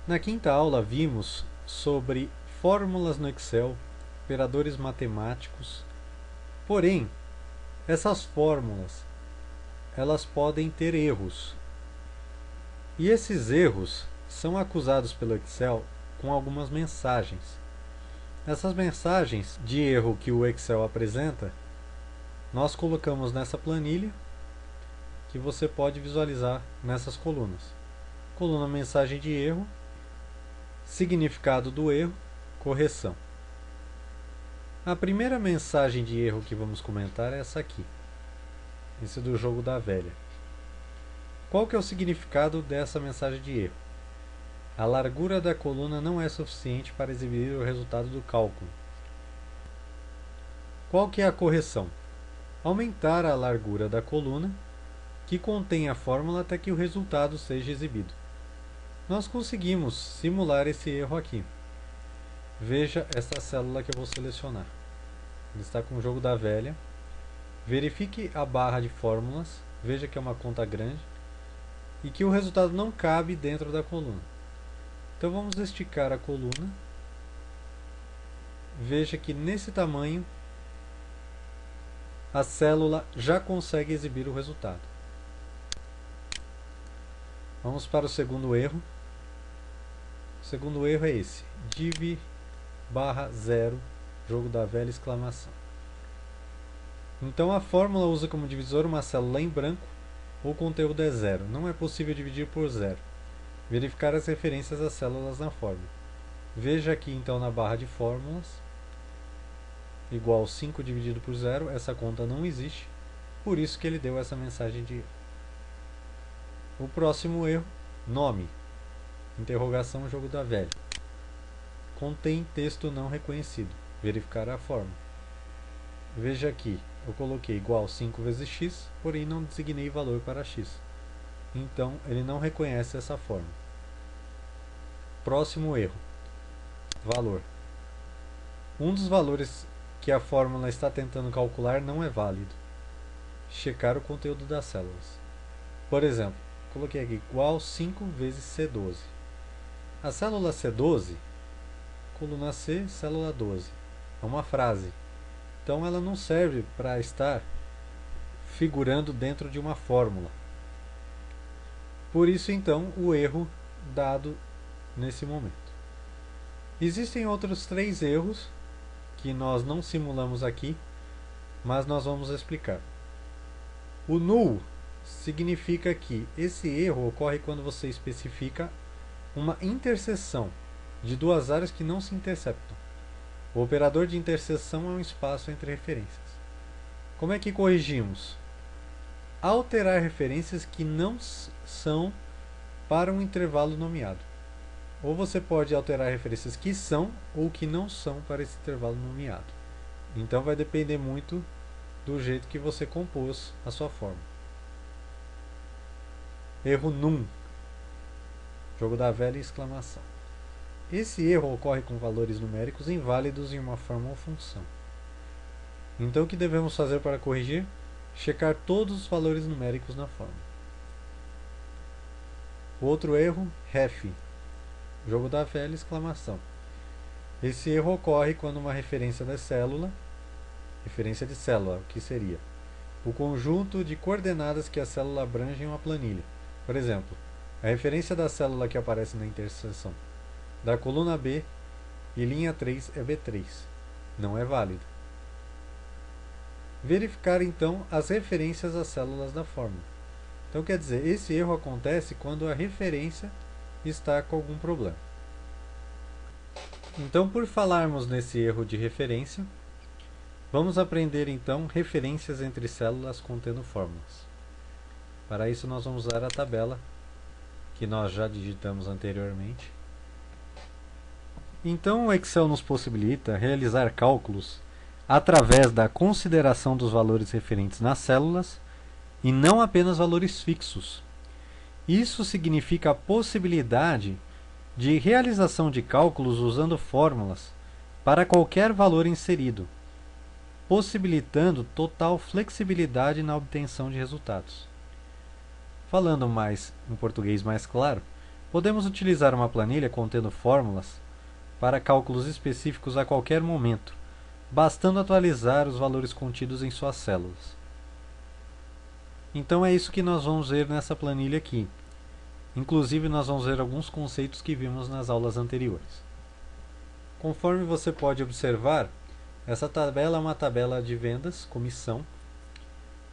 Na quinta aula vimos sobre fórmulas no Excel, operadores matemáticos. Porém, essas fórmulas, elas podem ter erros. E esses erros são acusados pelo Excel com algumas mensagens. Essas mensagens de erro que o Excel apresenta, nós colocamos nessa planilha que você pode visualizar nessas colunas. Coluna mensagem de erro, significado do erro, correção. A primeira mensagem de erro que vamos comentar é essa aqui. Esse do jogo da velha. Qual que é o significado dessa mensagem de erro? A largura da coluna não é suficiente para exibir o resultado do cálculo. Qual que é a correção? Aumentar a largura da coluna que contém a fórmula até que o resultado seja exibido. Nós conseguimos simular esse erro aqui. Veja esta célula que eu vou selecionar. Ele está com o jogo da velha. Verifique a barra de fórmulas. Veja que é uma conta grande. E que o resultado não cabe dentro da coluna. Então vamos esticar a coluna. Veja que nesse tamanho a célula já consegue exibir o resultado. Vamos para o segundo erro. O segundo erro é esse. Div barra 0, jogo da velha, exclamação. Então a fórmula usa como divisor uma célula em branco. O conteúdo é 0. Não é possível dividir por 0. Verificar as referências às células na fórmula. Veja aqui então na barra de fórmulas. Igual 5 dividido por 0. Essa conta não existe. Por isso que ele deu essa mensagem de erro. O próximo erro. Nome. Interrogação, jogo da velha. Contém texto não reconhecido. Verificar a fórmula. Veja aqui. Eu coloquei igual 5 vezes x, porém não designei valor para x. Então, ele não reconhece essa fórmula. Próximo erro. Valor. Um dos valores que a fórmula está tentando calcular não é válido. Checar o conteúdo das células. Por exemplo, coloquei aqui igual 5 vezes C12. A célula C12, coluna C, célula 12. É uma frase. Então ela não serve para estar figurando dentro de uma fórmula. Por isso então o erro dado nesse momento. Existem outros 3 erros que nós não simulamos aqui, mas nós vamos explicar. O null significa que esse erro ocorre quando você especifica uma interseção de duas áreas que não se interceptam. O operador de interseção é um espaço entre referências. Como é que corrigimos? Alterar referências que não são para um intervalo nomeado. Ou você pode alterar referências que são ou que não são para esse intervalo nomeado. Então vai depender muito do jeito que você compôs a sua forma. Erro num. Jogo da velha, exclamação. Esse erro ocorre com valores numéricos inválidos em uma forma ou função. Então o que devemos fazer para corrigir? Checar todos os valores numéricos na forma. Outro erro, ref. Jogo da velha, exclamação. Esse erro ocorre quando uma referência da célula, referência de célula, o que seria? O conjunto de coordenadas que a célula abrange em uma planilha. Por exemplo, a referência da célula que aparece na interseção da coluna B e linha 3 é B3. Não é válido. Verificar então as referências às células da fórmula. Então quer dizer, esse erro acontece quando a referência está com algum problema. Então, por falarmos nesse erro de referência, vamos aprender então referências entre células contendo fórmulas. Para isso nós vamos usar a tabela que nós já digitamos anteriormente. Então o Excel nos possibilita realizar cálculos através da consideração dos valores referentes nas células e não apenas valores fixos. Isso significa a possibilidade de realização de cálculos usando fórmulas para qualquer valor inserido, possibilitando total flexibilidade na obtenção de resultados. Falando mais em português mais claro, Podemos utilizar uma planilha contendo fórmulas para cálculos específicos a qualquer momento, bastando atualizar os valores contidos em suas células. Então é isso que nós vamos ver nessa planilha aqui. Inclusive nós vamos ver alguns conceitos que vimos nas aulas anteriores. Conforme você pode observar, essa tabela é uma tabela de vendas, comissão.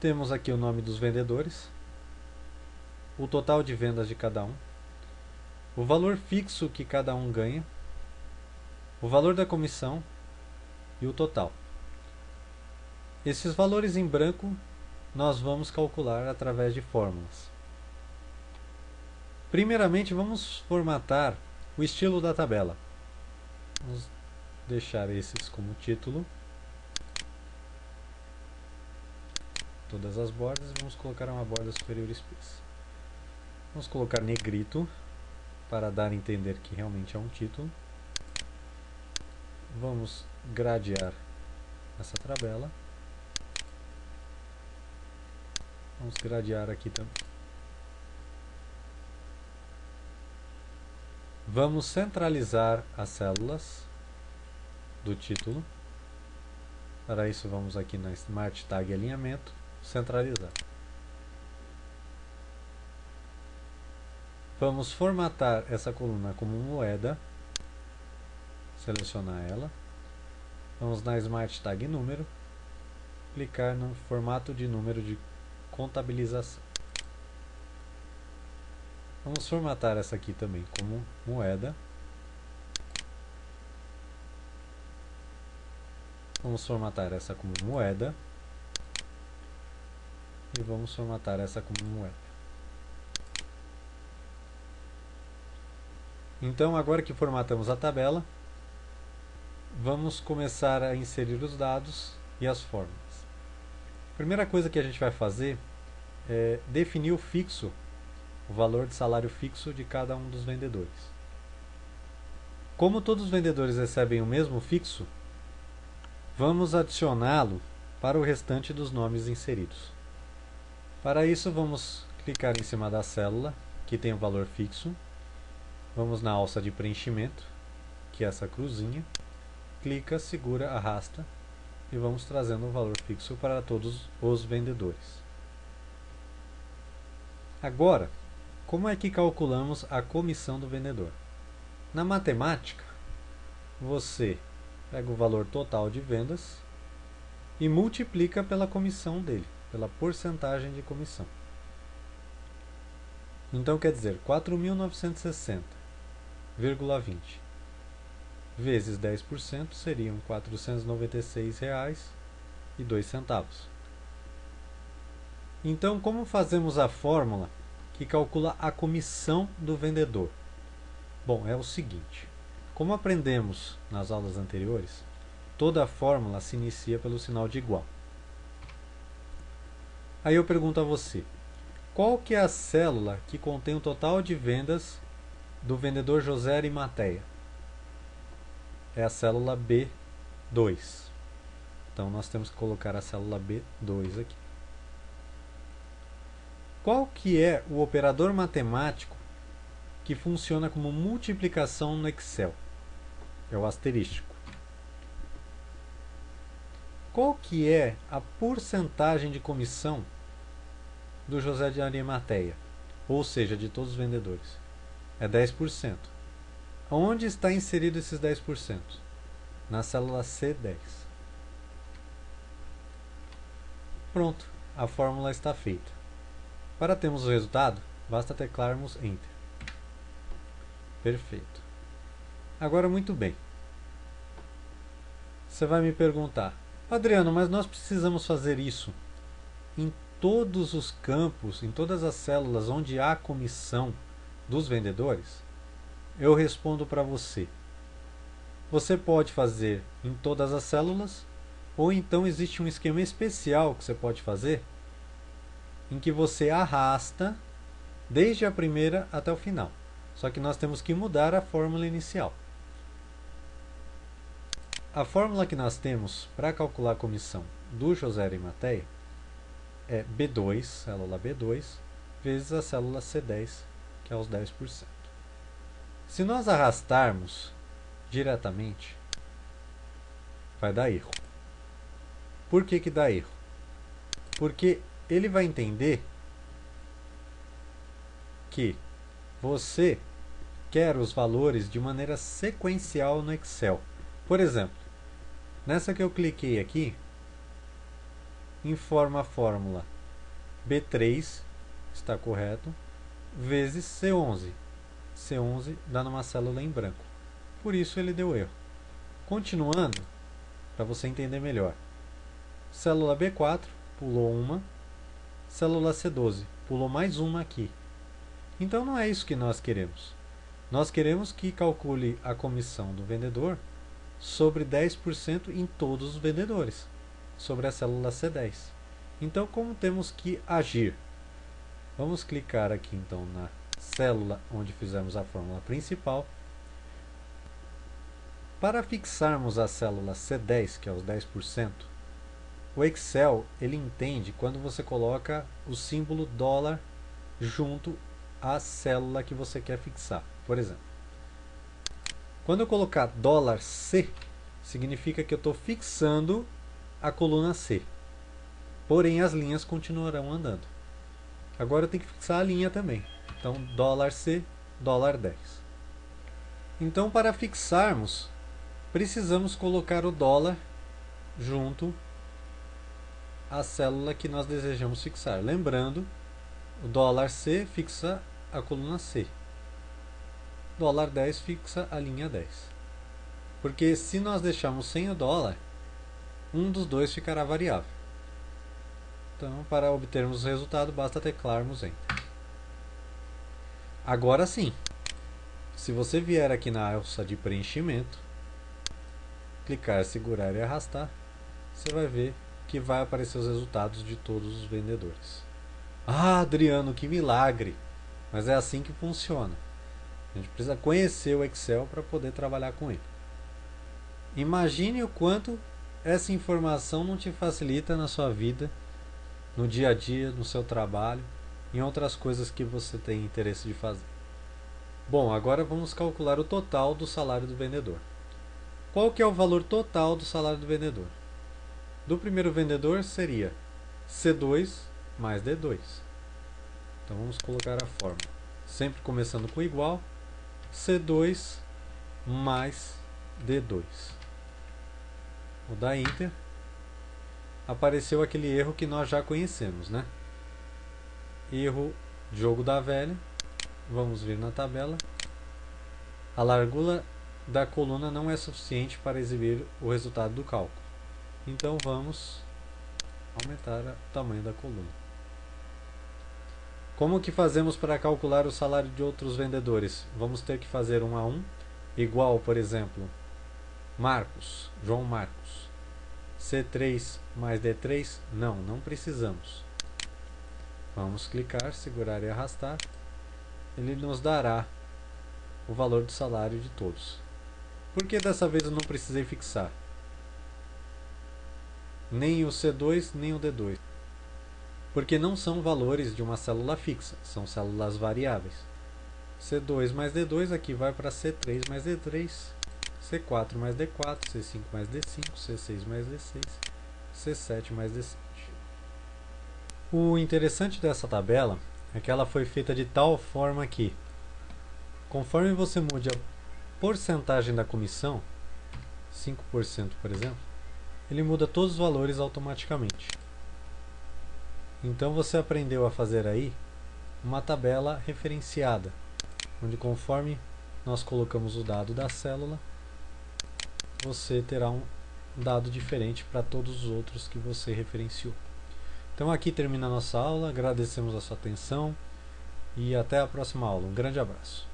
Temos aqui o nome dos vendedores, o total de vendas de cada um, o valor fixo que cada um ganha, o valor da comissão e o total. Esses valores em branco nós vamos calcular através de fórmulas. Primeiramente, vamos formatar o estilo da tabela. Vamos deixar esses como título. Todas as bordas, vamos colocar uma borda superior espessa. Vamos colocar negrito, para dar a entender que realmente é um título. Vamos gradear essa tabela. Vamos gradear aqui também. Vamos centralizar as células do título. Para isso, vamos aqui na Smart Tag Alinhamento, centralizar. Vamos formatar essa coluna como moeda. Selecionar ela. Vamos na Smart Tag Número. Clicar no formato de número de contabilização. Vamos formatar essa aqui também como moeda. Vamos formatar essa como moeda. E vamos formatar essa como moeda. Então, agora que formatamos a tabela, vamos começar a inserir os dados e as fórmulas. A primeira coisa que a gente vai fazer é definir o fixo, o valor de salário fixo de cada um dos vendedores. Como todos os vendedores recebem o mesmo fixo, vamos adicioná-lo para o restante dos nomes inseridos. Para isso, vamos clicar em cima da célula que tem o valor fixo. Vamos na alça de preenchimento, que é essa cruzinha. Clica, segura, arrasta e vamos trazendo o valor fixo para todos os vendedores. Agora, como é que calculamos a comissão do vendedor? Na matemática, você pega o valor total de vendas e multiplica pela comissão dele, pela porcentagem de comissão. Então quer dizer 4.960,20 vezes 10% seriam R$ 496,02. Então, como fazemos a fórmula que calcula a comissão do vendedor? Bom, é o seguinte: como aprendemos nas aulas anteriores, toda a fórmula se inicia pelo sinal de igual. Aí eu pergunto a você, qual que é a célula que contém o total de vendas do vendedor José Arimateia? É a célula B2. Então nós temos que colocar a célula B2 aqui. Qual que é o operador matemático que funciona como multiplicação no Excel? É o asterístico. Qual que é a porcentagem de comissão do José de Arimateia? Ou seja, de todos os vendedores? É 10%. Onde está inserido esses 10%? Na célula C10. Pronto, a fórmula está feita. Para termos o resultado, basta teclarmos Enter. Perfeito. Agora, muito bem. Você vai me perguntar, Adriano, mas nós precisamos fazer isso em todos os campos, em todas as células onde há comissão dos vendedores? Eu respondo para você. Você pode fazer em todas as células, ou então existe um esquema especial que você pode fazer, em que você arrasta desde a primeira até o final. Só que nós temos que mudar a fórmula inicial. A fórmula que nós temos para calcular a comissão do José Arimateia é B2, célula B2, vezes a célula C10, que é os 10%. Se nós arrastarmos diretamente, vai dar erro. Por que que dá erro? Porque ele vai entender que você quer os valores de maneira sequencial no Excel. Por exemplo, nessa que eu cliquei aqui, informa a fórmula B3, está correto, vezes C11. C11 dá numa célula em branco. Por isso ele deu erro. Continuando, para você entender melhor. Célula B4, pulou uma. Célula C12, pulou mais uma aqui. Então não é isso que nós queremos. Nós queremos que calcule a comissão do vendedor sobre 10% em todos os vendedores, sobre a célula C10. Então, como temos que agir? Vamos clicar aqui então na célula onde fizemos a fórmula principal. Para fixarmos a célula C10, que é os 10%, o Excel ele entende quando você coloca o símbolo dólar junto à célula que você quer fixar. Por exemplo, quando eu colocar dólar C, significa que eu estou fixando a coluna C. Porém, as linhas continuarão andando. Agora eu tenho que fixar a linha também. Então, dólar C, dólar 10. Então, para fixarmos, precisamos colocar o dólar junto à célula que nós desejamos fixar. Lembrando, o dólar C fixa a coluna C. Dólar 10 fixa a linha 10. Porque se nós deixarmos sem o dólar, um dos dois ficará variável. Então, para obtermos o resultado, basta teclarmos Enter. Agora sim, se você vier aqui na alça de preenchimento, clicar, segurar e arrastar, você vai ver que vai aparecer os resultados de todos os vendedores. Ah, Adriano, que milagre! Mas é assim que funciona. A gente precisa conhecer o Excel para poder trabalhar com ele. Imagine o quanto essa informação não te facilita na sua vida, no dia a dia, no seu trabalho, em outras coisas que você tem interesse de fazer. Bom, agora vamos calcular o total do salário do vendedor. Qual que é o valor total do salário do vendedor? Do primeiro vendedor seria C2 mais D2. Então vamos colocar a fórmula. Sempre começando com igual, C2 mais D2. Vou dar Enter. Apareceu aquele erro que nós já conhecemos, né? Erro jogo da velha. Vamos vir na tabela. A largura da coluna não é suficiente para exibir o resultado do cálculo. Então vamos aumentar o tamanho da coluna. Como que fazemos para calcular o salário de outros vendedores? Vamos ter que fazer 1 a 1, igual, por exemplo, Marcos, João Marcos. C3 mais D3? Não precisamos. Vamos clicar, segurar e arrastar. Ele nos dará o valor do salário de todos. Por que dessa vez eu não precisei fixar? Nem o C2, nem o D2. Porque não são valores de uma célula fixa, são células variáveis. C2 mais D2 aqui vai para C3 mais D3, C4 mais D4, C5 mais D5, C6 mais D6, C7 mais D7. O interessante dessa tabela é que ela foi feita de tal forma que, conforme você mude a porcentagem da comissão, 5% por exemplo, ele muda todos os valores automaticamente. Então você aprendeu a fazer aí uma tabela referenciada, onde conforme nós colocamos o dado da célula, você terá um dado diferente para todos os outros que você referenciou. Então aqui termina a nossa aula, agradecemos a sua atenção e até a próxima aula. Um grande abraço.